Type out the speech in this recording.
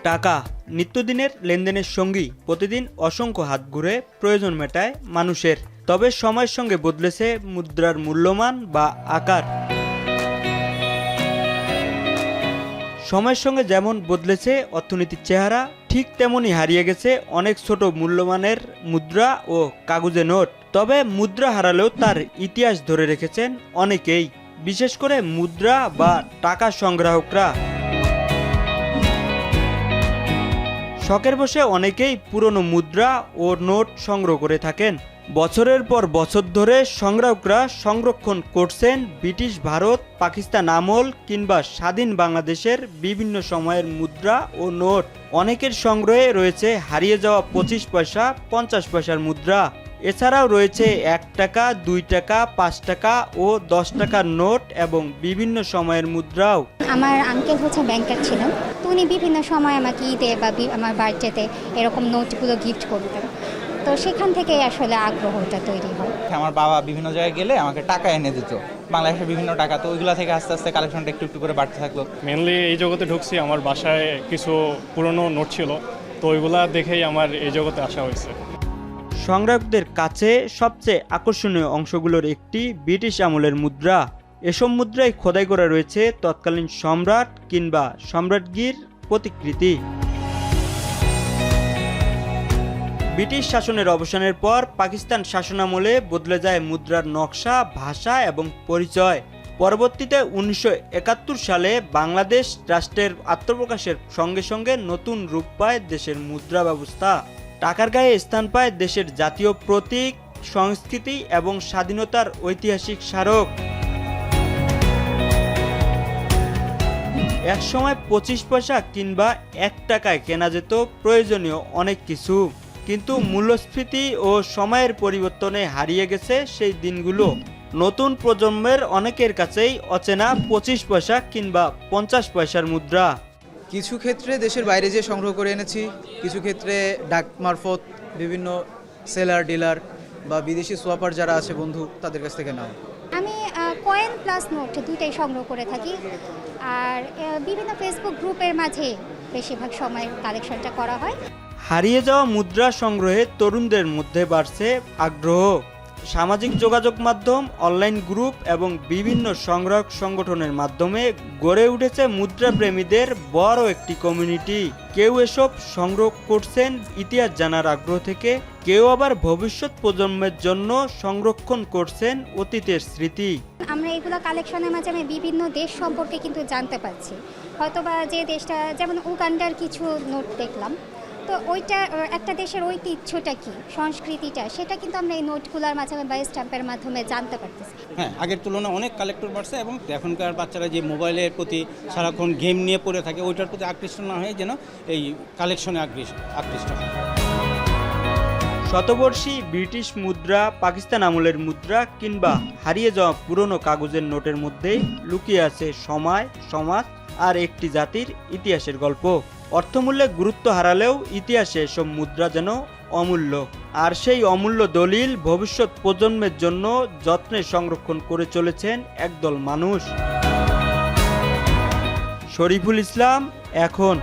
টাকা নিত্যদিনের লেনদেনের সঙ্গী, প্রতিদিন অসংখ্য হাত ঘুরে প্রয়োজন মেটায় মানুষের। তবে সময়ের সঙ্গে বদলেছে মুদ্রার মূল্যমান বা আকার। সময়ের সঙ্গে যেমন বদলেছে অর্থনীতির চেহারা, ঠিক তেমনি হারিয়ে গেছে অনেক ছোট মূল্যমানের মুদ্রা ও কাগজে নোট। তবে মুদ্রা হারালেও তার ইতিহাস ধরে রেখেছেন অনেকেই, বিশেষ করে মুদ্রা বা টাকা সংগ্রাহকরা। শখের বসে অনেকেই পুরনো মুদ্রা ও নোট সংগ্রহ করে থাকেন। বছরের পর বছর ধরে সংগ্রাহকরা সংরক্ষণ করছেন ব্রিটিশ ভারত, পাকিস্তান আমল কিংবা স্বাধীন বাংলাদেশের বিভিন্ন সময়ের মুদ্রা ও নোট। অনেকের সংগ্রহে রয়েছে হারিয়ে যাওয়া 25 পয়সা, 50 পয়সার মুদ্রা। এছাড়াও রয়েছে 1 টাকা, 2 টাকা, 5 টাকা ও 10 টাকার নোট এবং বিভিন্ন সময়ের মুদ্রাও। আমার আঙ্কেল হচ্ছে ব্যাংকার ছিলেন, তো উনি বিভিন্ন সময় আমাকে ঈদে বা আমার বার্থডেতে এরকম নোটগুলো গিফট করতেন। তো সেখান থেকে আসলে আগ্রহটা তৈরি হয়। আমার বাবা বিভিন্ন জায়গায় গেলে আমাকে টাকা এনে দিত, বাংলাদেশের বিভিন্ন টাকা। তো ওইগুলো থেকে আস্তে আস্তে কালেকশনটা একটু একটু করে বাড়তে থাকলো। মেনলি এই জগতে ঢুকছি, আমার বাসায় কিছু পুরনো নোট ছিল, তো ওইগুলা দেখেই আমার এই জগতে আসা হয়েছে। সংগ্রাহকদের কাছে সবচেয়ে আকর্ষণীয় অংশগুলোর একটি ব্রিটিশ আমলের মুদ্রা। এসব মুদ্রায় খোদাই করা রয়েছে তৎকালীন সম্রাট কিংবা সম্রাটগির প্রতিকৃতি। ব্রিটিশ শাসনের অবসানের পর পাকিস্তান শাসনামলে বদলে যায় মুদ্রার নকশা, ভাষা এবং পরিচয়। পরবর্তীতে 1971 সালে বাংলাদেশ রাষ্ট্রের আত্মপ্রকাশের সঙ্গে সঙ্গে নতুন রূপ পায় দেশের মুদ্রা ব্যবস্থা। টাকার গায়ে স্থান পায় দেশের জাতীয় প্রতীক, সংস্কৃতি এবং স্বাধীনতার ঐতিহাসিক স্মারক। একসময় 25 পয়সা কিংবা 1 টাকায় কেনা যেত প্রয়োজনীয় অনেক কিছু, কিন্তু মূল্যস্ফীতি ও সময়ের পরিবর্তনে হারিয়ে গেছে সেই দিনগুলো। নতুন প্রজন্মের অনেকের কাছেই অচেনা 25 পয়সা কিংবা 50 পয়সার মুদ্রা। কিছু ক্ষেত্রে দেশের বাইরে যেয়ে সংগ্রহ করে এনেছি, কিছু ক্ষেত্রে ডাক মারফত বিভিন্ন সেলার, ডিলার বা বিদেশি সোয়াপার যারা আছে বন্ধু, তাদের কাছ থেকে নেওয়া। আমি কয়েন প্লাস নোট দুইটাই সংগ্রহ করে থাকি, আর বিভিন্ন ফেসবুক গ্রুপের মাঝে বেশিরভাগ সময় কালেকশনটা করা হয়। হারিয়ে যাওয়া মুদ্রা সংগ্রহে তরুণদের মধ্যে বাড়ছে আগ্রহ। সামাজিক যোগাযোগ মাধ্যম, অনলাইন গ্রুপ এবং বিভিন্ন সংগ্রাহক সংগঠনের মাধ্যমে গড়ে উঠেছে মুদ্রা প্রেমীদের বড় একটি কমিউনিটি। কেউ এসব সংগ্রহ করছেন ইতিহাস জানার আগ্রহ থেকে, কেউ আবার ভবিষ্যৎ প্রজন্মের জন্য সংরক্ষণ করছেন অতীতের স্মৃতি। আমরা এগুলো কালেকশনের মাঝে আমি বিভিন্ন দেশ সম্পর্কে কিন্তু জানতে পারছি। হয়তোবা যে দেশটা, যেমন উগান্ডার কিছু নোট দেখলাম, তো ওইটা একটা দেশের ঐতিহ্যটা কি, সংস্কৃতিটা, সেটা কিন্তু আমরা এই নোটগুলোর মাধ্যমে বা স্ট্যাম্পের মাধ্যমে জানতে পারতেছি। হ্যাঁ, আগের তুলনায় অনেক কালেক্টর বাড়ছে এবং এখনকার বাচ্চারা যে মোবাইলের প্রতি সারাক্ষণ গেম নিয়ে পড়ে থাকে, ওইটার প্রতি আকৃষ্ট না হয়ে যেন এই কালেকশনে আকৃষ্ট হয়। শতবর্ষী ব্রিটিশ মুদ্রা, পাকিস্তান আমলের মুদ্রা কিংবা হারিয়ে যাওয়া পুরনো কাগজের নোটের মধ্যেই লুকিয়ে আছে সময়, সমাজ আর একটি জাতির ইতিহাসের গল্প। অর্থমূল্যে গুরুত্ব হারালেও ইতিহাসে এসব মুদ্রা যেন অমূল্য, আর সেই অমূল্য দলিল ভবিষ্যৎ প্রজন্মের জন্য যত্নে সংরক্ষণ করে চলেছেন একদল মানুষ। শরীফুল ইসলাম, এখন।